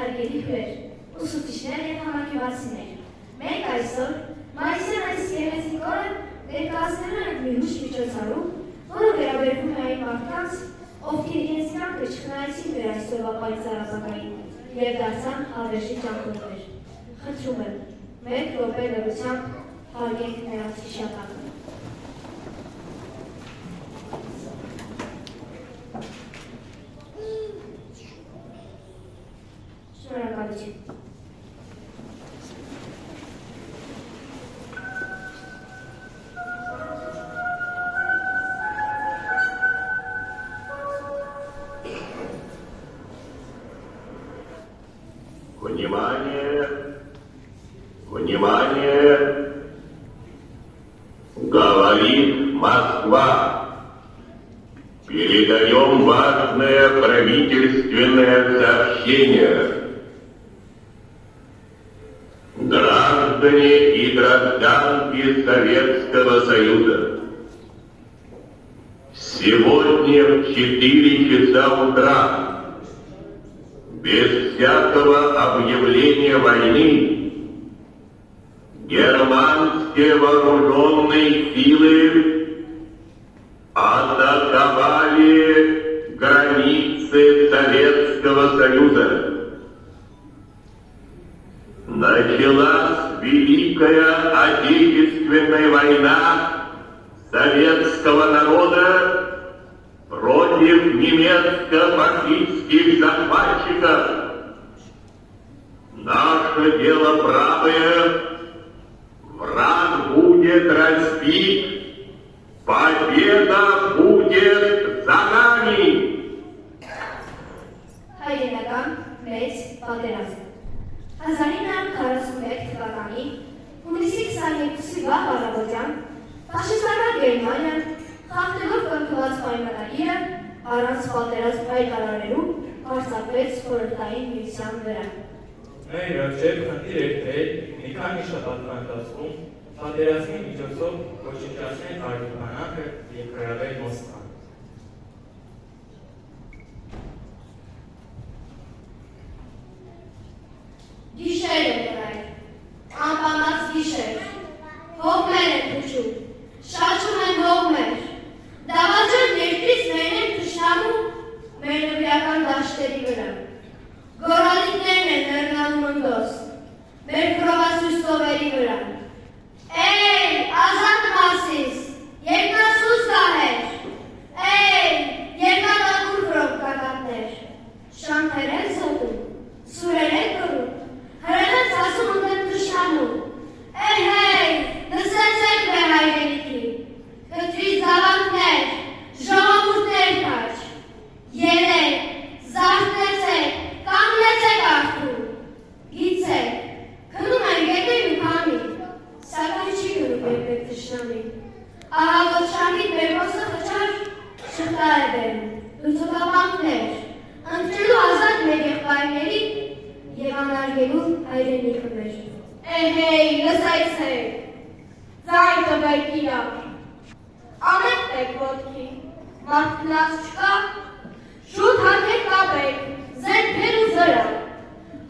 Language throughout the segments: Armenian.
հարգելի հյուրեր, ուսուցիչներ և համագյուղացիներ, մենք այսօր մայիսյան այս գեղեցիկ օրը ներկայացնելու ենք մի հուշ միջոցառում, որը վերաբերվում է այն մարդկանց, ովքեր իրենց կյանքը չխնայեցին մեր այսօրվա պայծառ ապագային և դարձան հավերժի ճամփորդներ։ Խնդրում եմ, մեկ րոպե լռությամբ հարգենք նրանց հիշատակը։ Շնորհակալություն։ Внимание! Внимание! Говорит Москва. Передаем важное правительственное сообщение. Граждане и гражданки Советского Союза, сегодня в 4 часа утра, без всякого объявления войны, германские вооруженные силы атаковали границы Советского Союза. Началась Великая Отечественная война советского народа против немецко-фашистских захватчиков. Наше дело правое, враг будет разбит, победа будет за нами. Հայրենական մեծ պատերազմ 1941 թվականի հունիսի 22-ի վաղ առավոտյան ֆաշիստական Գերմանիան խախտելով կնքված պայմանագիրը առանց պատերազմ հայտարարելու հարձակվեց խորհրդային միության վրա։ Մեր առջև խնդիր էր թե մի քանի շաբաթվա ընթացքում պատերազմի միջոցով ոչնչացնել արգելբանակը և գրավել Մոսկվան։ Գիշեր է կրայ, անպամած գիշեր, հողմեր են փչում, շաչում են հողմեր, դավաճան երկրից մեն են թշնամու մեր նվիրական դաշտերի վրա, գորալիկներն են ներնանում ընդոս, մեր կրովասույս տովերի վրա, Էյ, ազատ մասիս, երկասուս գահեր, Էյ, երկատակուր կրովկակատներ, շանթեր են սոտում, սուրեր են կրում, հրենեց ասում ընդեմ թշնամու, Էյ, նսեցեք մեր հայրենիքի, կտրից զավակներ, ժողովուրդներ կաչ, ելեք, զարթնեցեք, կանգնեցեք արդու, գիցեք, քնում են գետեր ու քամի, սակայն չի քնում երբեք թշնամին, ահա որ շամիտ մեր ոսը խճար շղթա է բերում, լուծոտապանքներ, ընտրելու ազատ մեր եղբայրների և անարգելու հայրենիքը մեր։ Էհեյ, լսայցեք, ձայն տվեք իրար, անետեք ոտքի, մարդկնած չկա, շուտ հարկեք կապեք, զենքեր ու զրակ,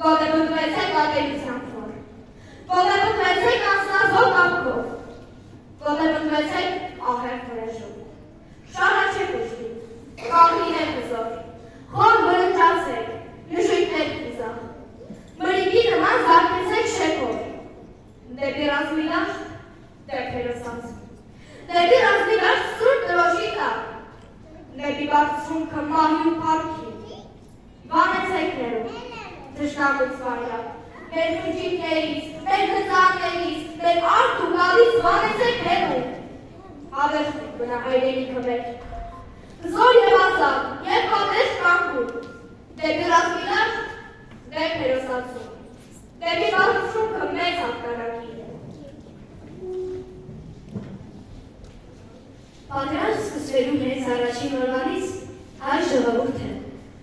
կոտեպտվեցեք ատելության ֆոր, կոտեպտվեցեք անցնազող կապքով, կոտեպտվեցեք ահեղ վրեժով, շարաչեք ուժդի, կաղինեք հզոր, խոր բրնջացեք, նժույթներ կիզախ, մրիկի նման զարկեցեք շեքով, դեպի ռազմիլաշ, դեպի ռսանց, դեպի ռազմիլաշ սուրտ տրոշի տակ, դեպի բարձրունքը մահի ու պարքի, վանեցեք ներում, թշնամուց վայրակ, մեր խնջիկներից, մեր հզարներից, մեր արդ ու գալից վանեցեք ներում, հավերժիկ բնա հայրենիքը մեր, զոր և ազատ, և պատեշ կանգում, դեպի ռազմիլաշ, դեպի ռսանցում, դեպի բարձրունքը մեծ հաղթանակի։ Պատերազմ սկսվելու հենց առաջին օրվանից հայ ժողովուրդը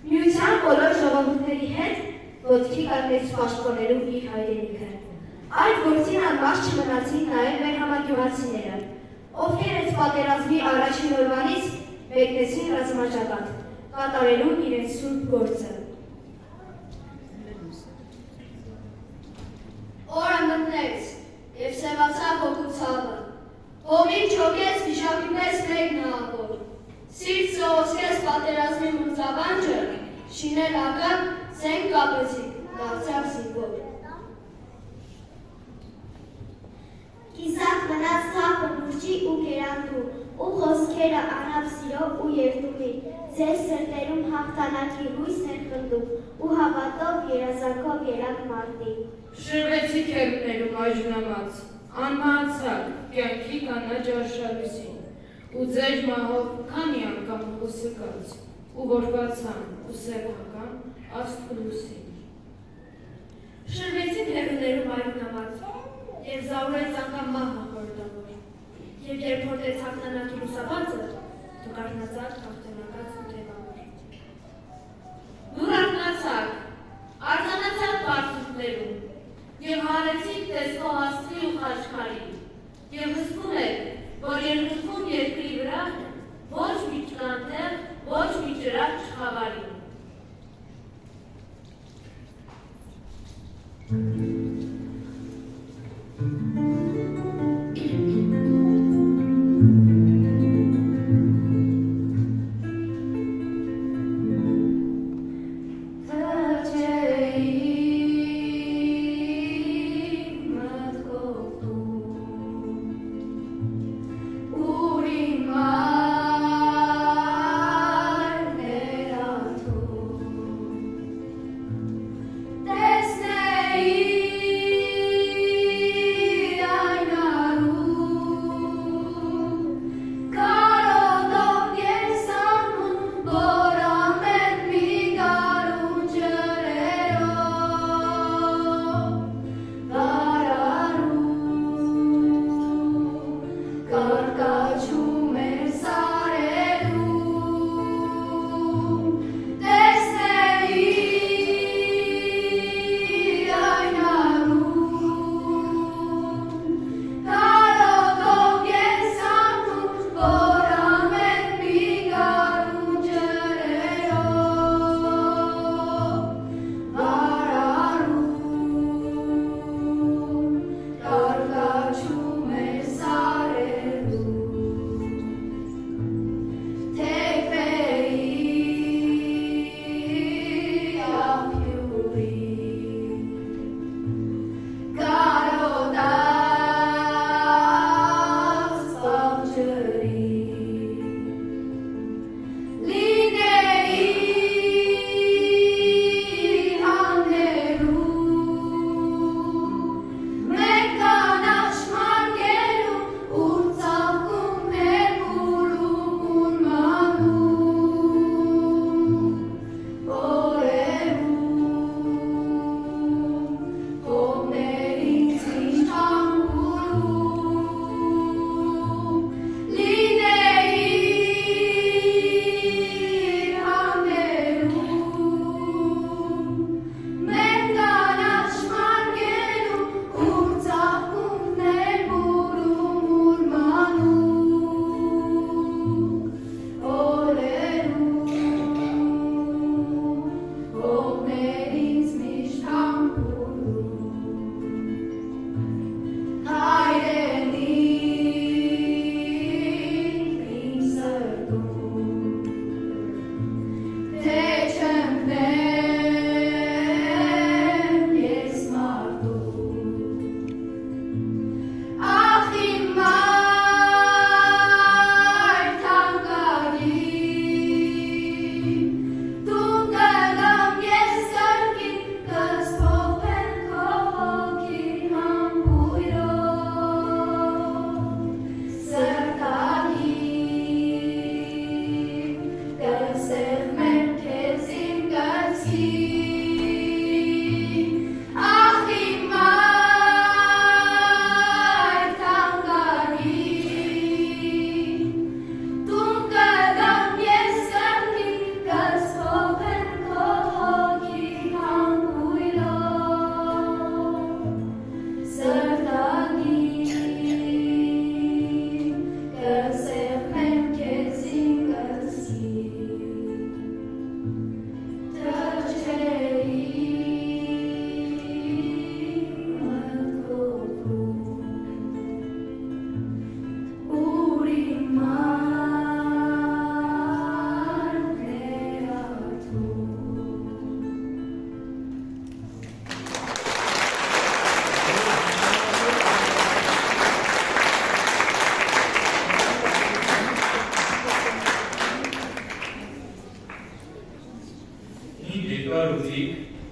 միության բոլոր ժողովուրդների հետ ոտքի կանգնեց պաշտպանելու իր հայրենիքը։ Այդ գործին անմաշ չմնացին նաև մեր համագյուղացիները, ովքեր հենց պատերազմի առաջին օրվանից մեկնեցին ռազմաճակատ, կատարելու իրենց սուրբ գործը։ սենք կապեցիք, դարձյալ սինգոր։ Կիսակ մնաց թափը բուրջի ու կերանտու, ու խոսքերը անապ սիրո ու երդումի, ձեր սրտերում հաղթանակի հույսն են խնդում, ու հավատով երազանքով երակ մարդի։ Շրվեցիք երկներում այժնամած, անմահացակ, կյանքի կանաչ արշալույսին, ու ձեր մահով քանի անգամ հուսկաց, ու որբացան ու սեփական աստուլուսին։ Շրվեցին հերուներում այգնամած, և զաուրեց անգամ մահը խորդավոր, և երբ հորդեց հաղթանակի լուսաբացը, դուք արթնացաք հաղթանակած ու թևավոր։ Դուր արթնացաք, արձանացաք բարձունքներում, և հարեցիք տեսքով աստղի ու խաչքարի, և հսկում եք, որ երկնքում երկրի վրա ոչ մի չկանտեղ, ոչ մի ճրակ չխավարի։ Ուրիմար ներանթու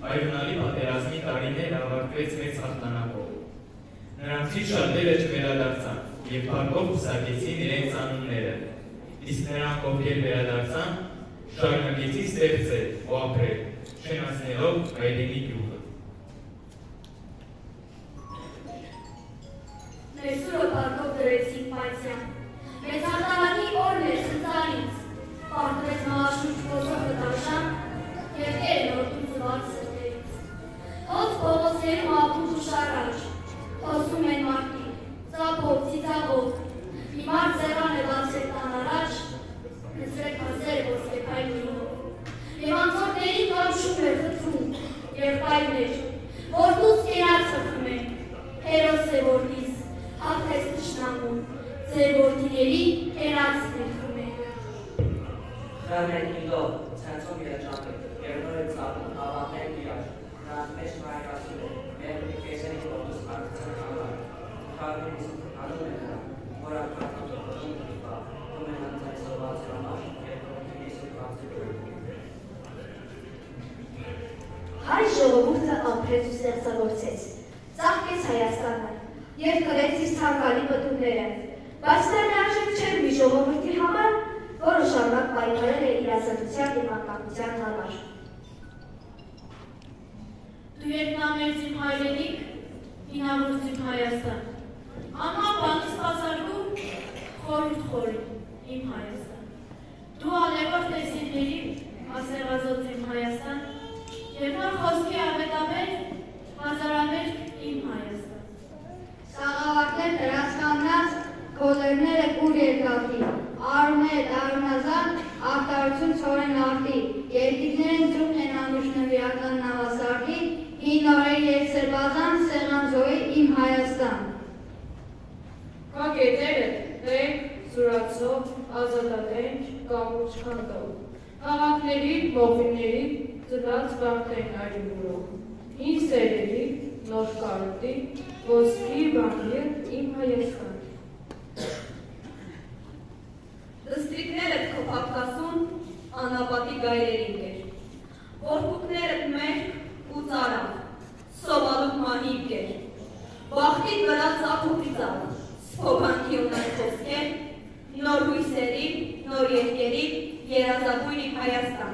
այրունալի պատերազմի տարիները ավարտվեց մեծ հաղթանակով։ Նրանցից շատերը չվերադարձան և փառքով պսակեցին իրենց անունները, իսկ նրանք, ովքեր վերադարձան, շարունակեցին ստեղծել ու ապրել, շենացնելով հայրենի գյուղը։ Մեր սուրը փառքով դրեցինք պայծյան, մեծ հարտարանի օրն էր սնծանից, պարտվեց մահաշուչ ոսողը դաշան, և էր նորդում զվարդ սրտերից։ Հոց փողոցներում ապուր ու շարաչ, խոսում են մարդիկ, ծապով, ծիծաղով, մի մարդ սեղան է բացել տան առաջ, նսրեք հասեր ոսկեփայլ լինով, և անցորդներին կանչում էր խնդրում, եղբայրներ, որ դուս կենաց խփում են, հերոս է որդիս, հաղթես թշնամուն, ձեր որդիների կենացն ներխում եք։ Խրամեն իլով, ցանցում երջապետ, և նոր է ծապում, ավահներ իրար, նրանց մեջ նայկասում է, մեր մի կեսերի որդուս արկցան համար, խարմին իսկ անում է նրան, որ արկացան տողում դիպա, ում են անցայսոված համար, և որդին իսկ բացել։ Հայ ժողովուրդը ապրեց ու ստեղծագործեց, ծաղկեց Հայաստանը և կրեց իր ցանկալի պտուղները, բայց դա լիարժեք չէր մի ժողովրդի համար, որը շարունակ պայքարել է իր ազատության և անկախության համար։ Դու երկնամերձ իմ հայրենիք, հինավուրց իմ Հայաստան, անման բանը սպասարկում, խորուրդ խորի իմ Հայաստան։ Դու ալևոր տեսիների, ասեղազոց իմ Հայաստան, և նոր խոսքի ավետաբեր, հազարամեր իմ Հայաստան։ Սաղավարտներ դրած կանգնած, քոլերները կուր երկաթի, արուներ դարունազան, արտարություն ցորեն արտի, երկիրներն ձուկն են անուշ նվիրական նավասարդի, հին օրեր երկսերբազան, սեղանձոյի իմ Հայաստան։ Կա գետերդ, տենք, սուրացով, ազատատենք, կամուջ քանդով, քաղաքների, մոխիների, ծլած վաղթեն այրուբուրով, հին սերերի, նոր կարոտի, ոսկի բանյեր իմ Հայաստան։ Դստրիկներդ քո փափկասուն անապատի գայրերին էր, որպուկներդ մերկ ու ծարավ, սովալուկ մահիկ էր, բախտիդ վրա ծապ ու պիծավ, սփոփանքի ունեն խոսքեր, նոր հույսերի, նոր երկերի, երազագույն իմ Հայաստան։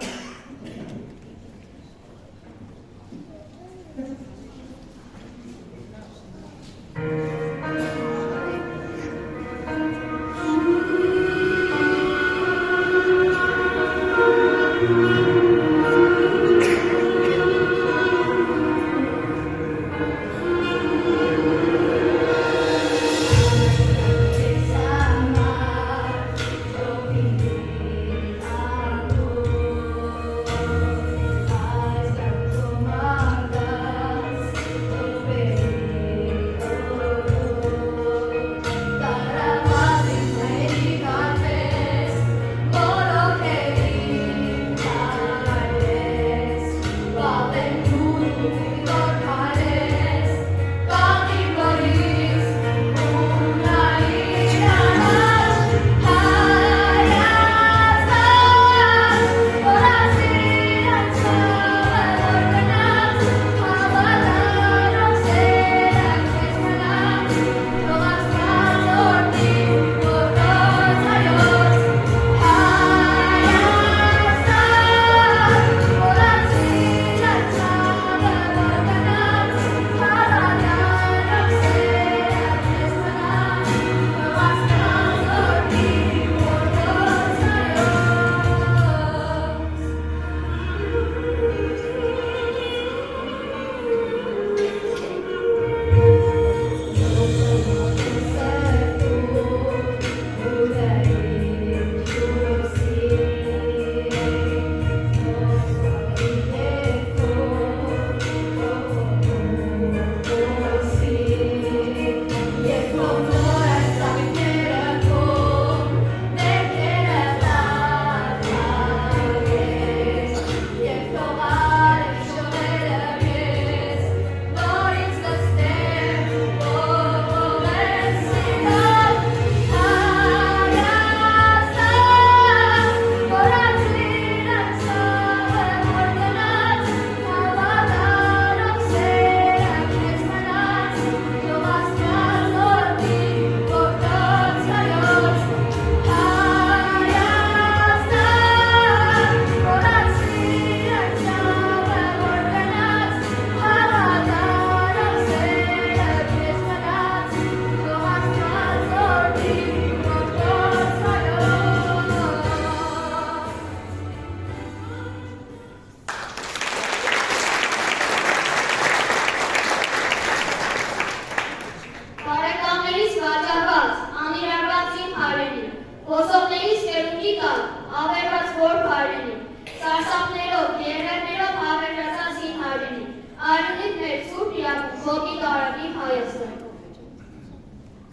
ոտի տարածի Հայաստան։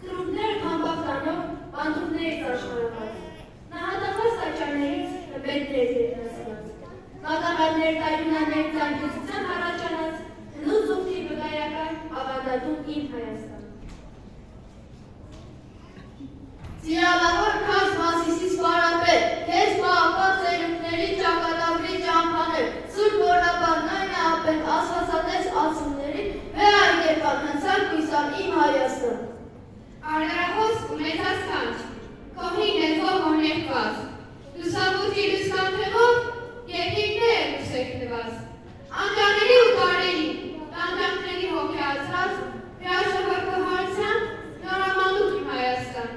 Կրունկները փամբակտանով բանդուկներից աշխարհված, նահատակված տաճարներից հմբետներ դերնասված, մակարարներ տարյունաներ ծանքեցության առաջանած, հնուց ուղթի վկայական ավանդատում իմ Հայաստան։ Ծիրավավոր քաշ Մասիսից պարապել, քեզ պահապան ծերունքների ճակատագրի ճամփաներ, սուրբ որապանն այն է ապել, ասվածատես ասումների, վեր այն կերպան հնցան կույսան իմ Հայաստան։ Արգարախոս ու մեծած կանչ, կողին հետով հորներկված, լուսավուտի լուսկանթևով երկիրներ լուսեք նված, անկյաների ու տարերի, տանջանքների հոգեացած, հրաշավարկահարության, նորամանուկ իմ Հայաստան։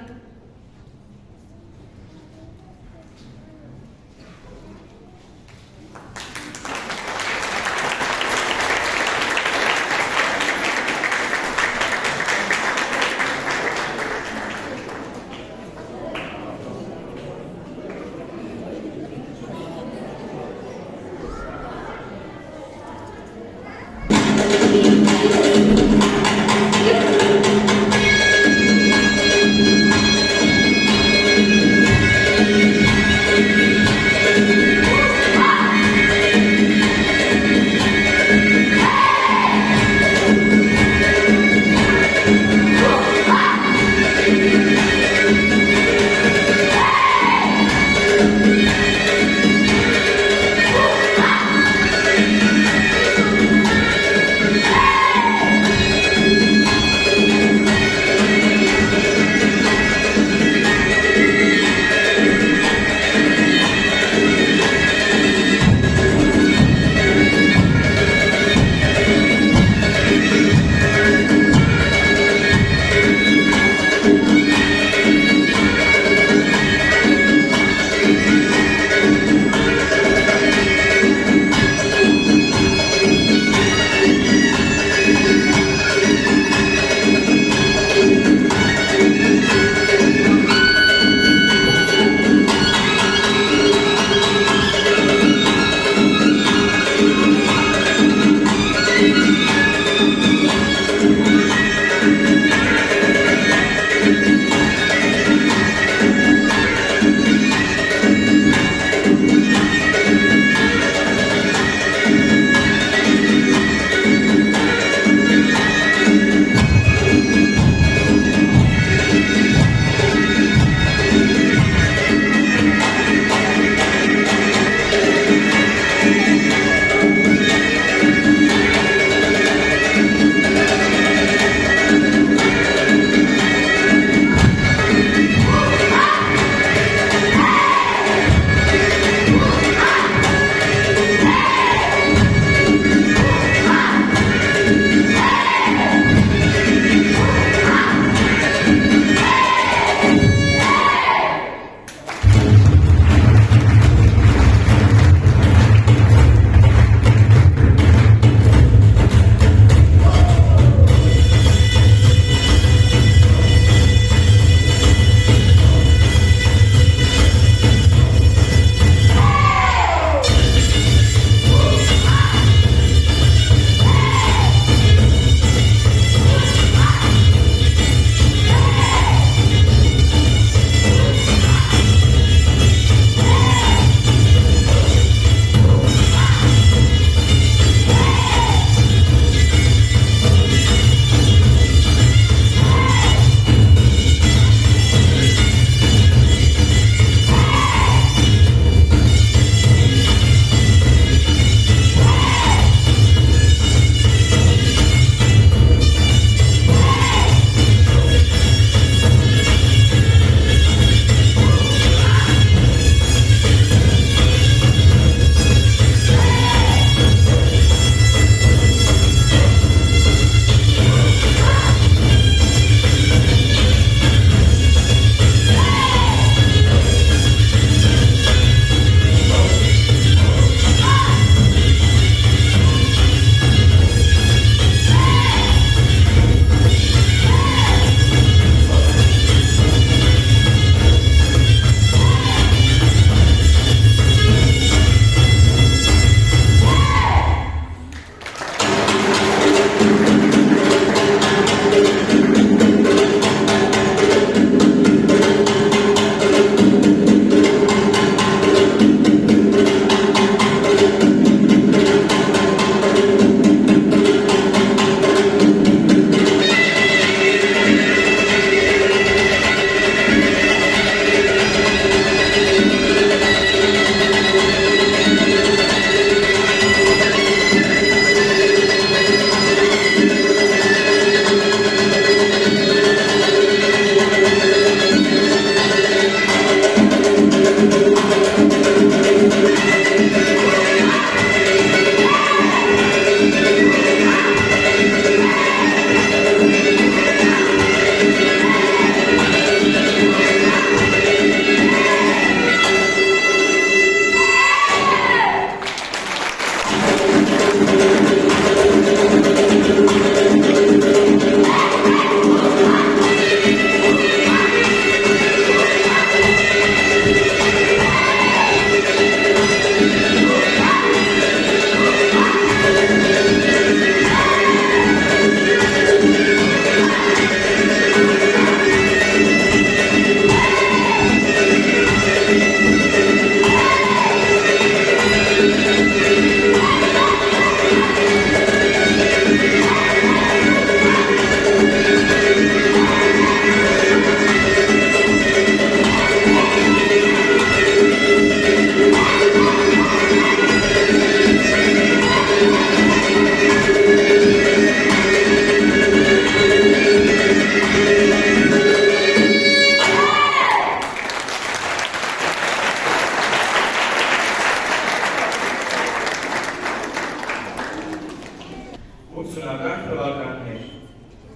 80-ական թվականներ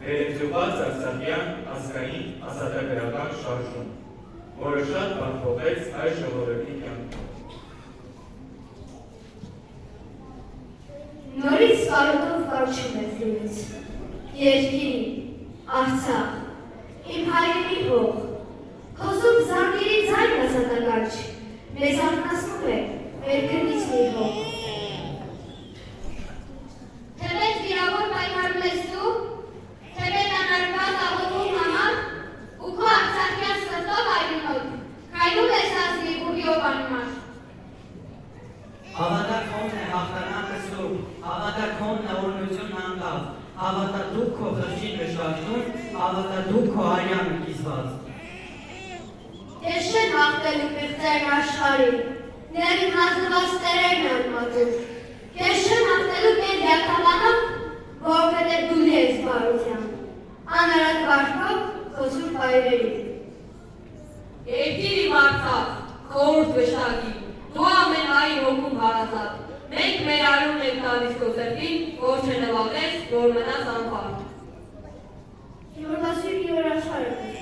վերընձյուղված Արցախյան ազգային ազատագրական շարժում, որը շատ բան փոխեց հայ ժողովրդի կյանքում։ Նորից կարոտով կարչում է դուրս, երկիր, Արցախ, իմ հայրենի հող, քո սուրբ զանգերի ձայն ազատագարչ, մեզ արթնացնում է մեր քնից մի հող։ Թեպետ վիրավոր պայքարում ես դու, թեպետ անարգված աղոթում համար, ու քո արցախյան սրտով այրունոտ, քայլում ես ազգի բուրգիով անմար։ Հավատա քոնն է հաղթանակը սուրբ, հավատա քոնն է օրնությունն անկավ, հավատա դու քո խրճին վշտացնում, հավատա դու քո արյանը կիզված։ Ես չեմ հաղթելու պիղծերն աշխարհին, ներին հազնված տերերն անմատում, ես չեմ հաղթելու կեն դյակավանով, որովհետև դու ես բարության, անարատ վարկով քո սուրբ այրերին։ Երկիր իմ Արցախ, խորհուրդ վշտակի, դու ամեն հայի հոգում հարազատ, մենք մեր արյունն ենք տալիս քո սրտին, որ չնվաղես, որ մնաս անպարտ։ Որպասի մի օր աշխարհը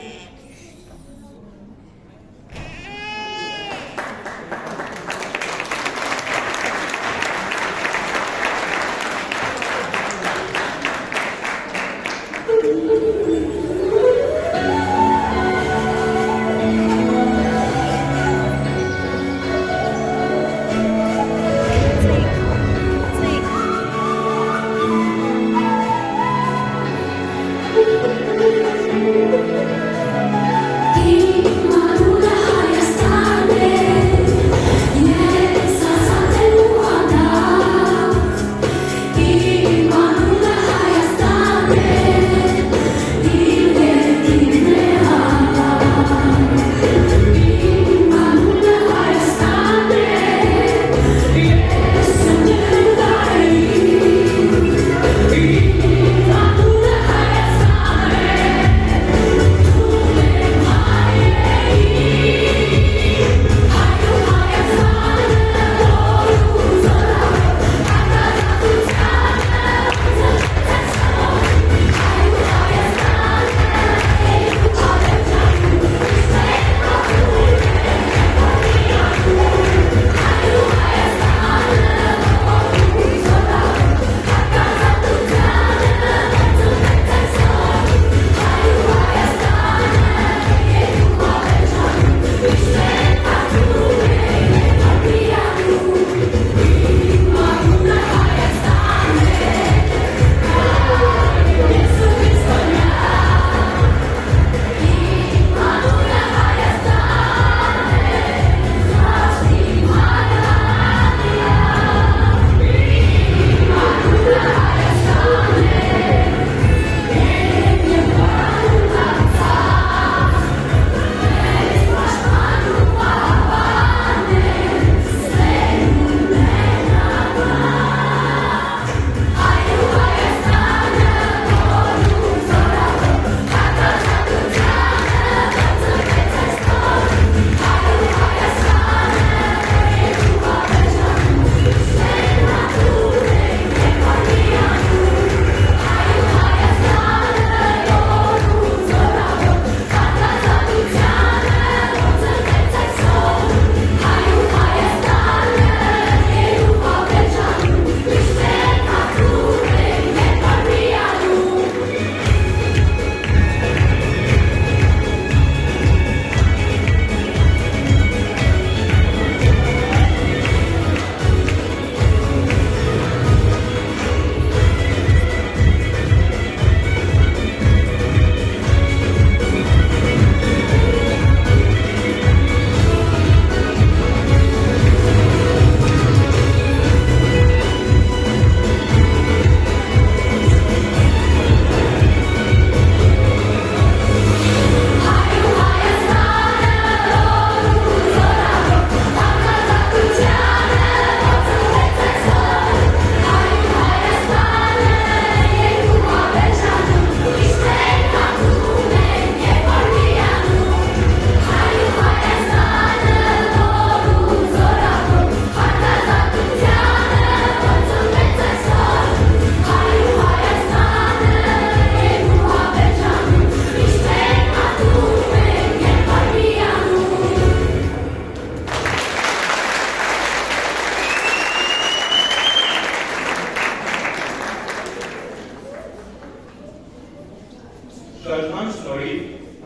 շարժման շնորհիվ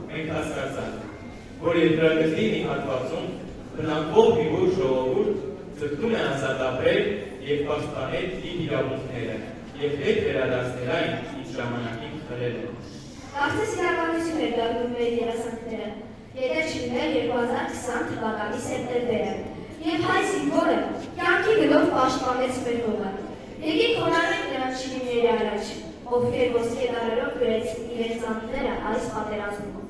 մենք հասկացանք, որ երկրագնդի մի հատվածում բնակվող մի ուր ժողովուրդ ձգտում է ազատ ապրել և պաշտպանել իր իրավունքները և հետ վերադարձնել այն, ինչ ժամանակին խլել են։ Կարծես իրականություն էր դառնում մեր երազանքները, եթե չլիներ 2020 թվականի սեպտեմբերը, և հայ զինվորը կյանքի գնով պաշտպանեց մեր հողը։ Եկեք խոնարհենք նրանց շիրիմների առաջ, ովքեր ոսկե դարերով գրեցին իրենց անունները այս պատերազմում։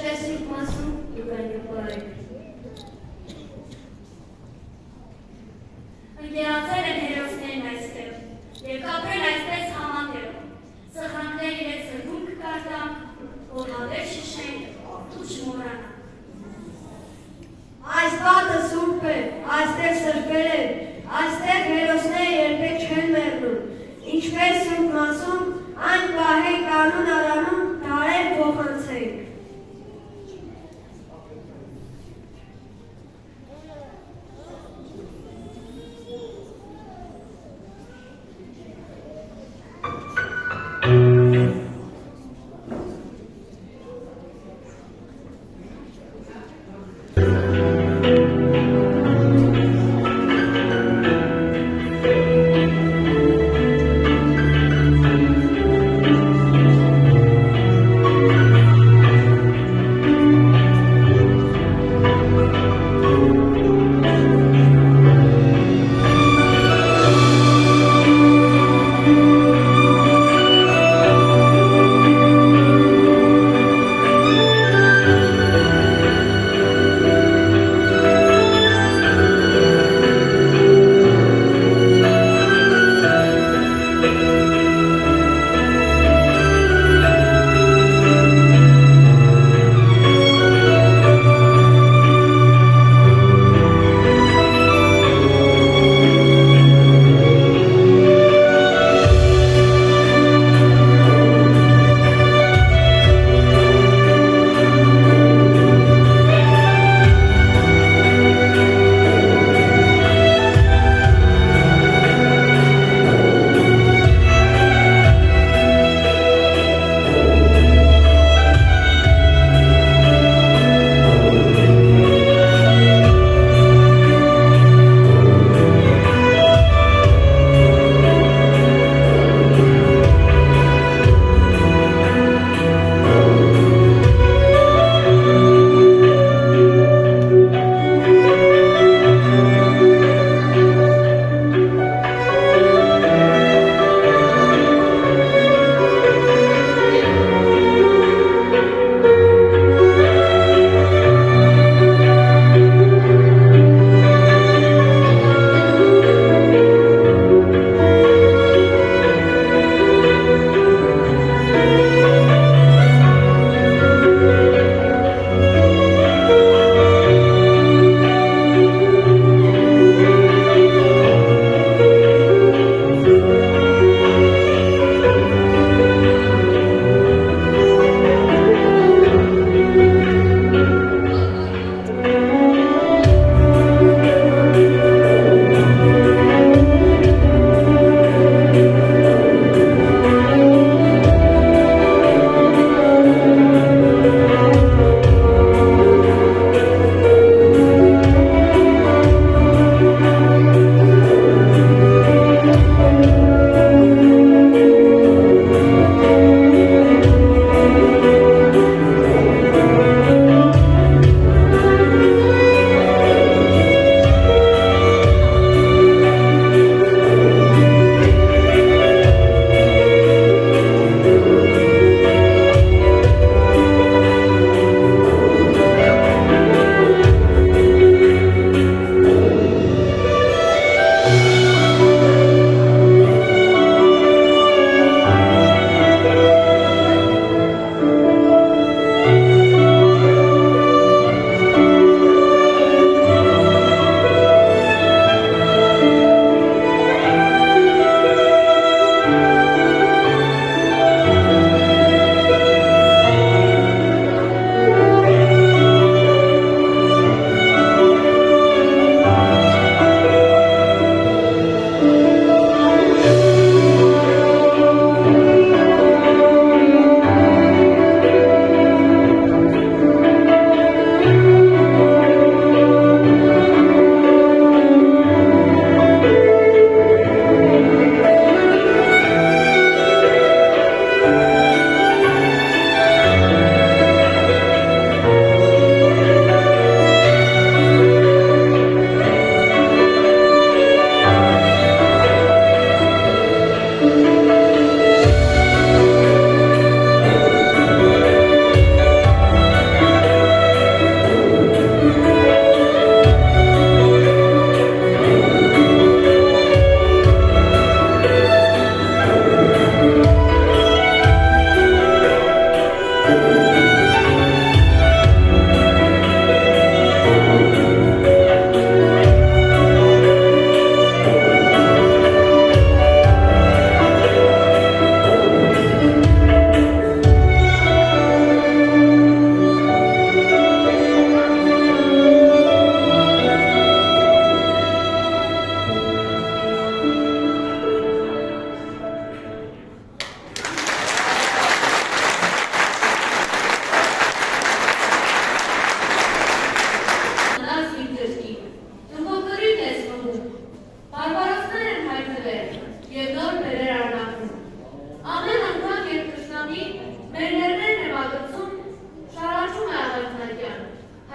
ինչպես Սուրբ Մասում դուք այն կպարեք։ Ընկերացել են հերոսներն այստեղ և կապրել այսպես համատեղ, սխրանքներ իրենց զրգում կկարտան, որ հավեր շշենք ու չմորանան։ Այս պատը սուրբ է, այստեղ սրբել է, այստեղ հերոսները երբեք չեն մեռնում, ինչպես Սուրբ Մասում այն պահեք անուն առանուն դարեր փոխանցենք։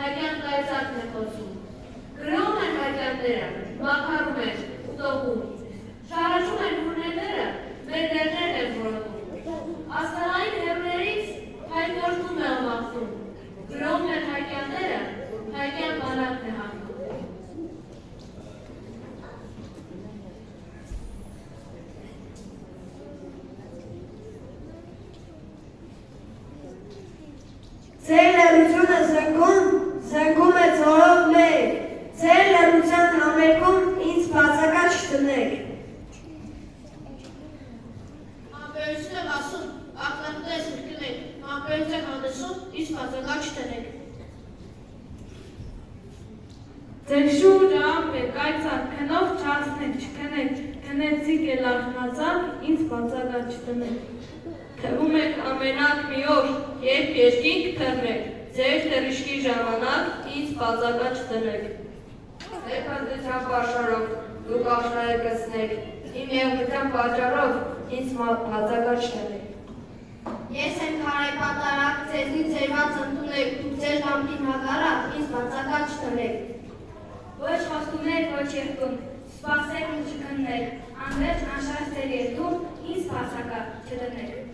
հայկյան կայծակն է խոսում։ Գրում են հայկյանները, մաքարում են, ուտողում։ Շարաչում են հուրներները, մեր դերներն են որոտում։ Աստանային հերուներից հայկորտում է ամախնում։ Գրում են հայկյանները, հայկյան բանակն է հանգում։ Ձեր լեռությունը զնգում է ձորով մեկ, ձեր լեռության համերգում ինձ բացակաչ տնեք։ Համբերություն եմ ասում, աղտակտես ուրկնեք, համբերություն հանդեսում, ինձ բացակաչ տնեք։ Ձեր շուրջը ամպեր, կայծակ, քնով չասնեք, չքնեք, քնեցիք էլ աղտնացակ, ինձ բացակաչ տնեք։ Թվում եք ամենակ մի օր, երբ երկինք թռնեք, ձեր թռիչքի ժամանակ ինձ բացակաչ տնեք։ Ձեր հանդության պաշարով դուք աշնարը կսնեք, իմ եվգության պատճառով ինձ բացակաչ տնեք։ Ես եմ քարե պատարակ, ձեզնից ձերված ընդունեք, դուք ձեր կամքին հակառակ, ինձ բացակաչ տնեք։ Ոչ խոստումներ, ոչ երկում, սպասեք ու չքննեք, անվերջ անշարժ ձեր երկում, ինձ բացակաչ չտնեք։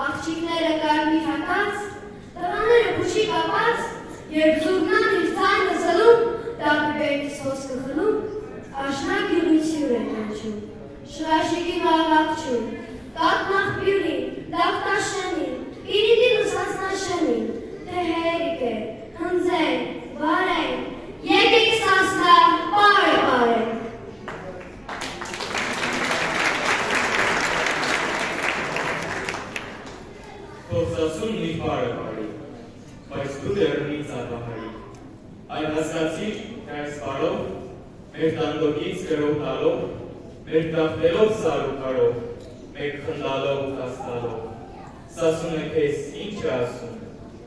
Աղջիկները կարմիր հագած, տղաները փուշի կապած, երբ զուգնան իր ձայնը զլում, դարբերից հոսքը խլում, աշնակ յուղի սյուր է կանչում, շրաշի Սասունն իր բարը բարի, բայց դու դեռնից ատահարի, այլ հասկացիր, թե այս բարով, մեր տանդոկից գրով տալով, մեր տախտելով սարուքարով, մեկ խնդալով ու կաստալով, Սասունը կեզ ինչ է ասում,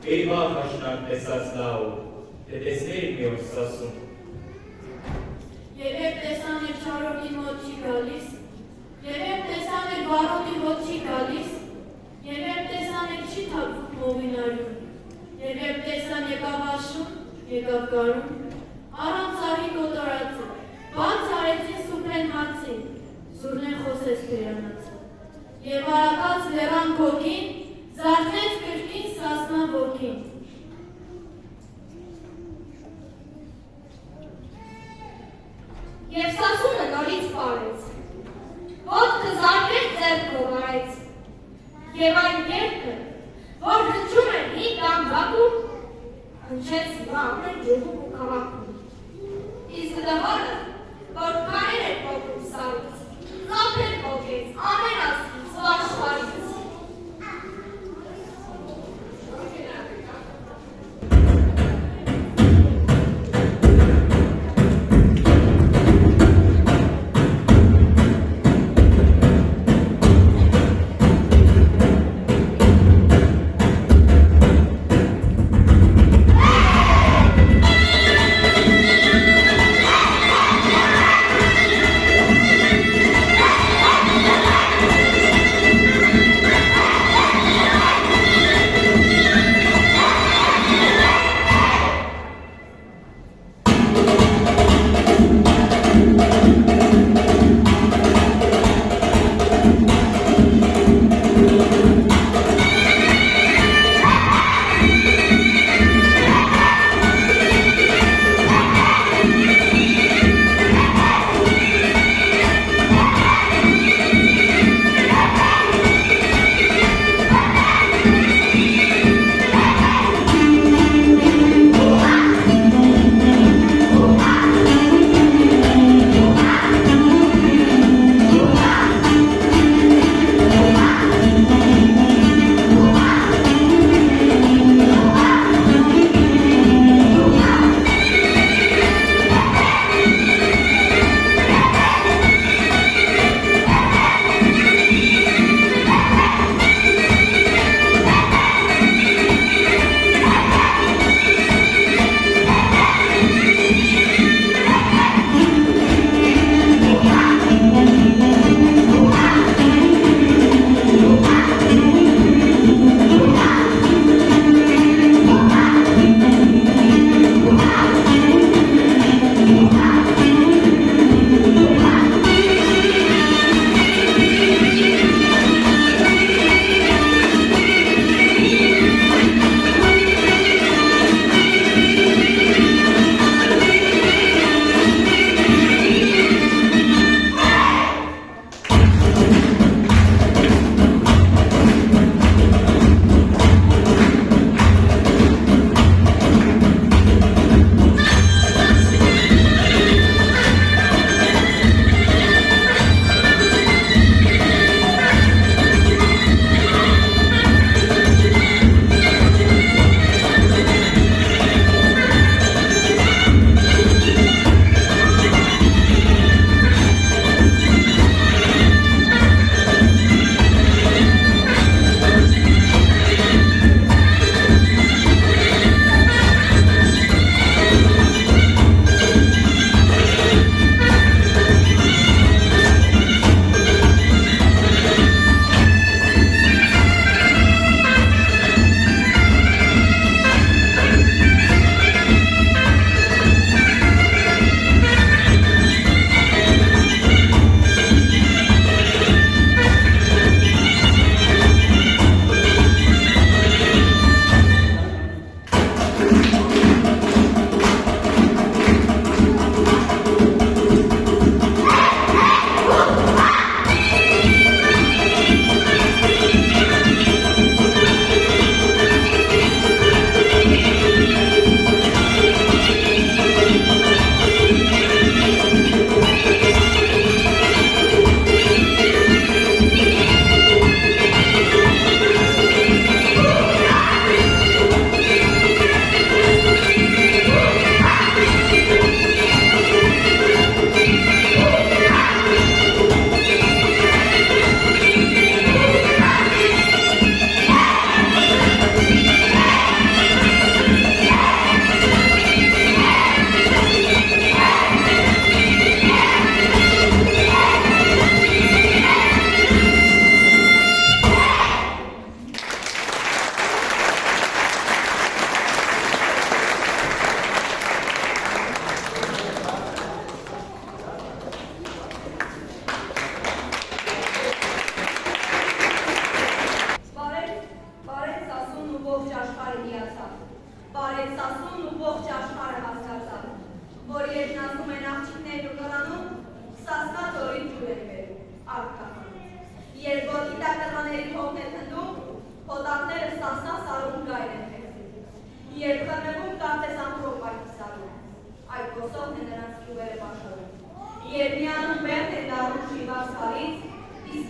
էի վաղ աշնան տեսած լավ, թե տեսնեիր մի օր Սասուն։ Եվ երբ տեսան էր չարորդի մոտ չի գալիս, և երբ տեսան էր բարոդի մոտ չի գալիս, և երբ տեսան էր չի թափվում մովինարյուն, և երբ տեսան եկավ աշուն, եկավ գարուն, առանց ահի կոտորացը, բաց արեցին սուպեն հացին, զուրնեն խոսեց բերանացը, և արակած լերան գոգին, զարթեց կրկին Սասնա ոգին։ Եվ Սասունը նորից պարեց, ոտքը զարկեց ձեռքով արեց, և այն երգը, որ հնչում էր հին դամբակում, հնչեց հիմա ամեն գյուղում ու քաղաքում։ Իսկ դահորը, որ կարեր էր պոկում սարից, ծափեր պոկեց ամեն ազգից ու աշխարհից։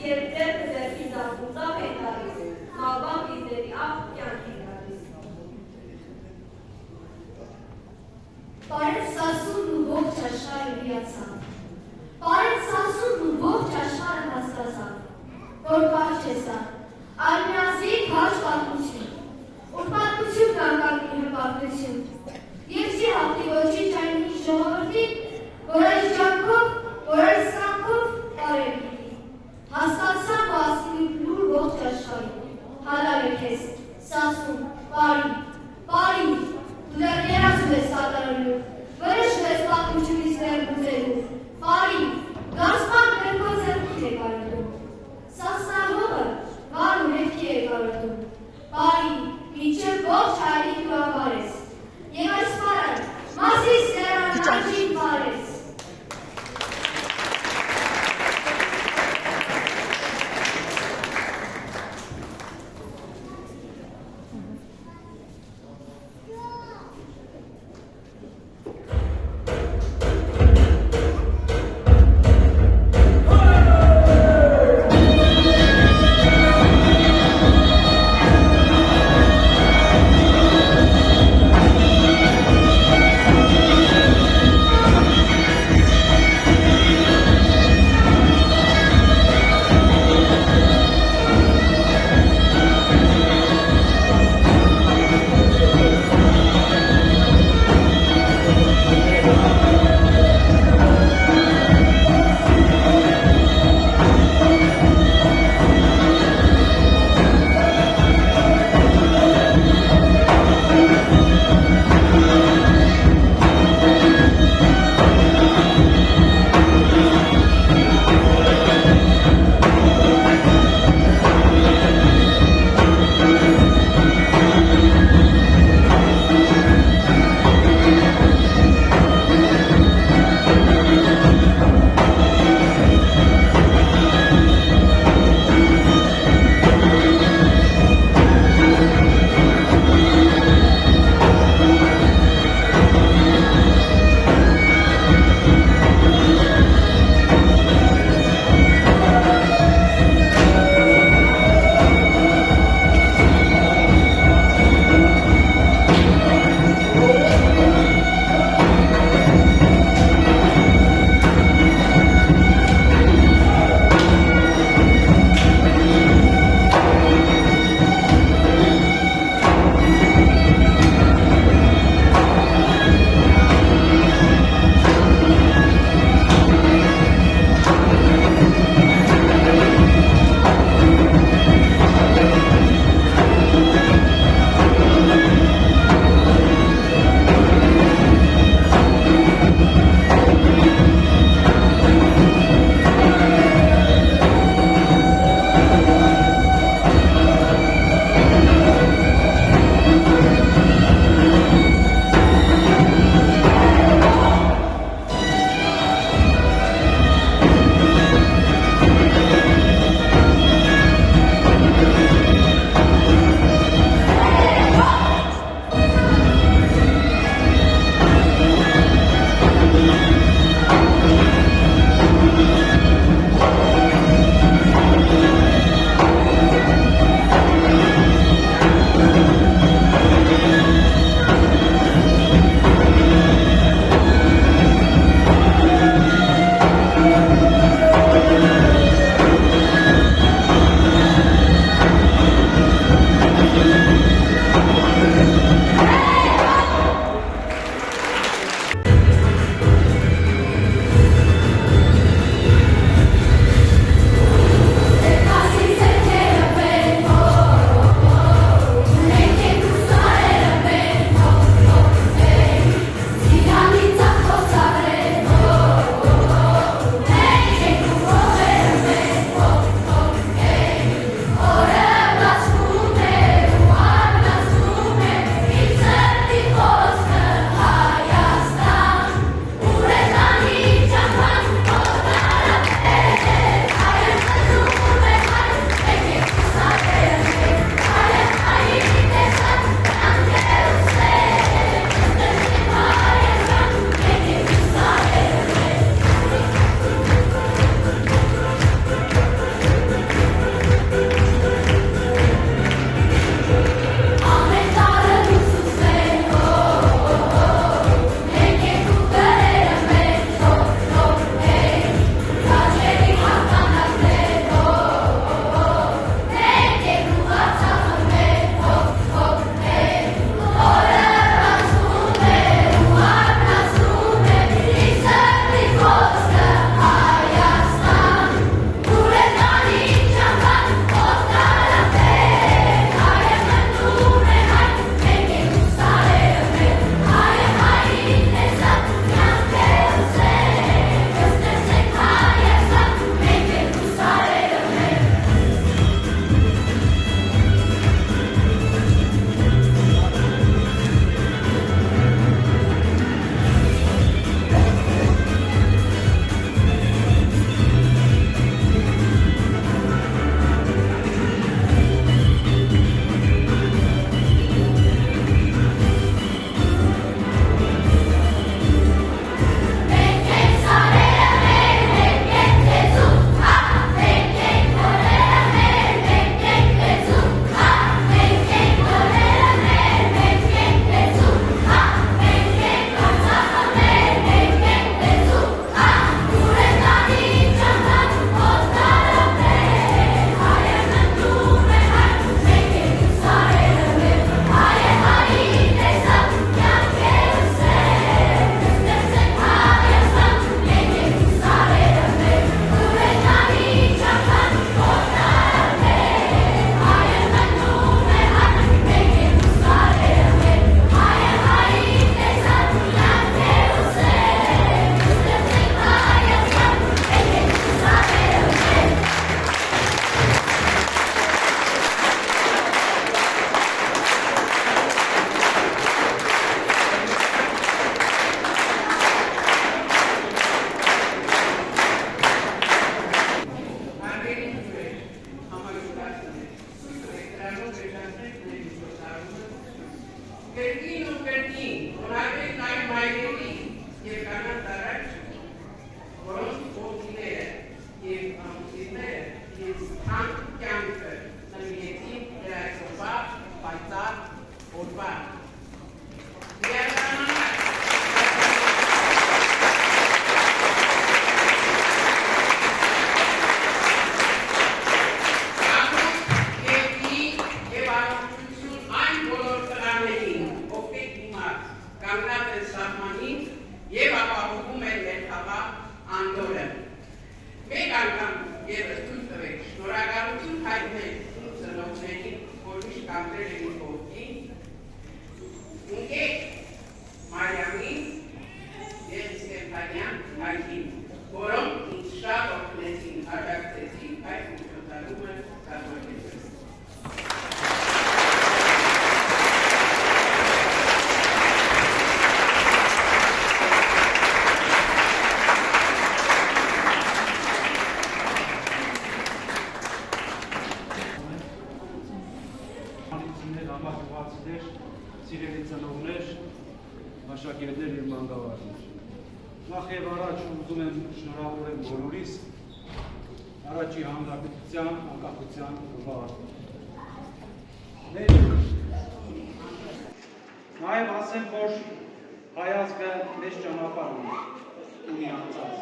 Եվ ձերքը ձերքի զարմուծավ են տալիս, մալվան վիզների աղ կյանքի տալիս։ Բարև Սասունն ու ողջ աշխարհը հիացավ։ Բարև Սասունն ու ողջ աշխարհը հասկացավ, որ կարճ է սա, այլ միազին քաջ պատմություն, որ պատմությունն անկարգի հպարտություն, և չի հաղթի ոչինչ այն ինչ ժողովրդի, որ այս ջանքով, որ այս սրանքով կարել գիտի։ Հասկացան ու ասին լուր ողջ աշխարհին, հալար է քեզ, Սասուն, բարի, դու դեռ երազում ես կատարելու, վրեժում ես պատմությունից ներգուծելու, Եվս թույլ տվեք շնորհակալություն հայտնել ծնողներին, որ միշտ կանգնել էին կողքին, ունկեք Մարիամին և Ստեփանյան հայրին, որոնք ինձ շատ օգնեցին, աջակցեցին այս միջոցառումը կազմակերպել։ Համակարգվածներ, սիրելի ծնողներ, աշակերտներ և մանկավարներ։ Նախ և առաջ ուզում եմ շնորհավորել բոլորիս առաջի հանրապետության անկախության օրվա։ Նաև ասեմ, որ հայ ազգը մեծ ճանապարհ ունի անցած։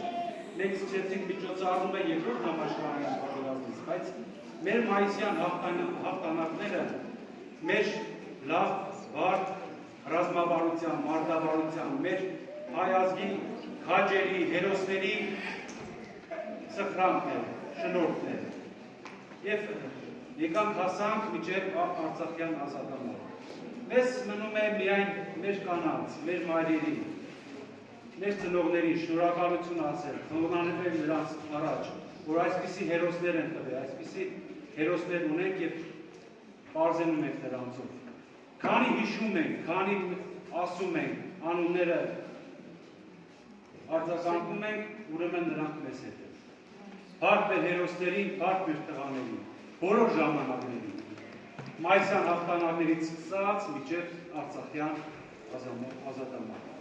Մենք սկսեցինք միջոցառումը երկրորդ համաշխարհային պատերազմից, բայց մեր մայիսյան հաղթանակները մեր լավ, բարդ ռազմավարության, մարտավարության, մեր հայ ազգի քաջերի, հերոսների սխրանքն է, շնորհքն է։ Եվ եկանք հասանք մինչև Արցախյան ազատամարտը։ Մեզ մնում է միայն մեր կանանց, մեր մայրերի, մեր ծնողներին շնորհակալություն ասել, խնամվել նրանց առաջ, որ այսպիսի հերոսներ են տվել, այսպիսի հերոսներ ունենք և պարզենում ենք նրանցով։ Քանի հիշում ենք, քանի ասում ենք, անունները արձագանքում ենք, ուրեմն նրանք մեզ հետ են։ Փառք մեր հերոսներին, փառք մեր տղաներին, բոլոր ժամանակներին, մայիսյան հաղթանակներից սկսած մինչև Արցախյան ազատամարտը։